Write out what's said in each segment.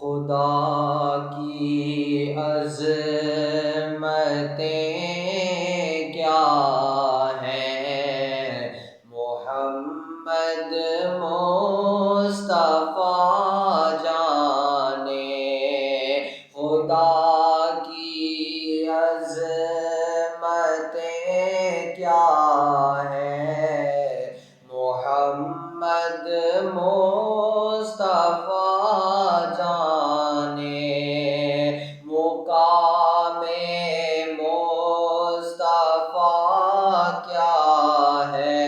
خدا کی عظمتیں کیا ہیں، محمد مصطفیٰ جانے۔ خدا کی عظمتیں کیا ہیں، محمد مصطفیٰ جانے۔ مقام مصطفیٰ کیا ہے،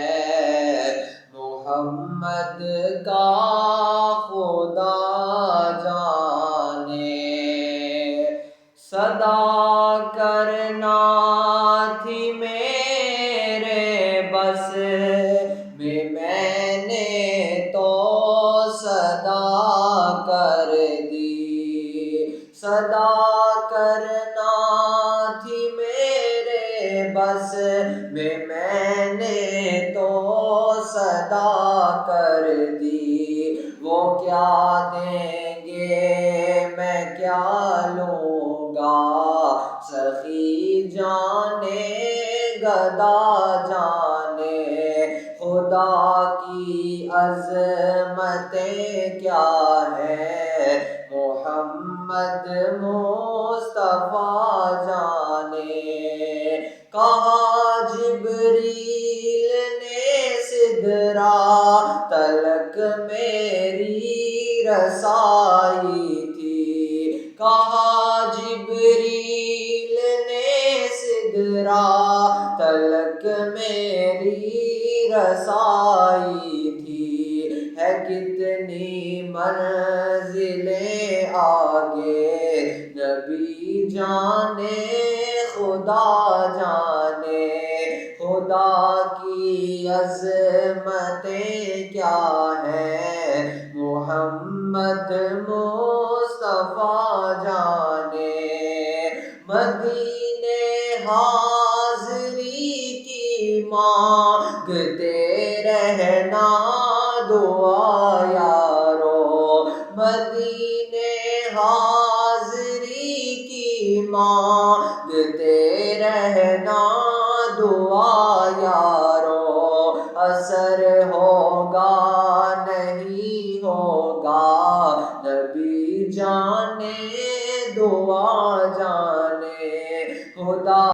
محمد کا خدا جانے۔ صدا کرنا تھی میرے بس میں نے تو صدا کر دی۔ صدا کرنا تھی میرے بس میں نے تو صدا کر دی۔ وہ کیا دیں گے میں کیا لوں گا، سخی جانے گدا جانے۔ خدا کی عظمتیں کیا ہیں، محمد مصطفیٰ جانے۔ کہا جبریل نے سدرا تلک میری رسائی تھی۔ کہا جبریل نے سدرا تلک میری رسائی تھی۔ ہے کتنی منزلیں آگے، نبی جانے خدا جانے۔ خدا کی عظمتیں کیا ہیں، محمد مصطفیٰ جانے۔ مدینے حاضری کی مانگتے رہنا دعا یارو، مدینے حاضری کی مانگتے رہنا دعا یارو۔ اثر ہوگا نہیں ہوگا، نبی جانے دعا جانے۔ خدا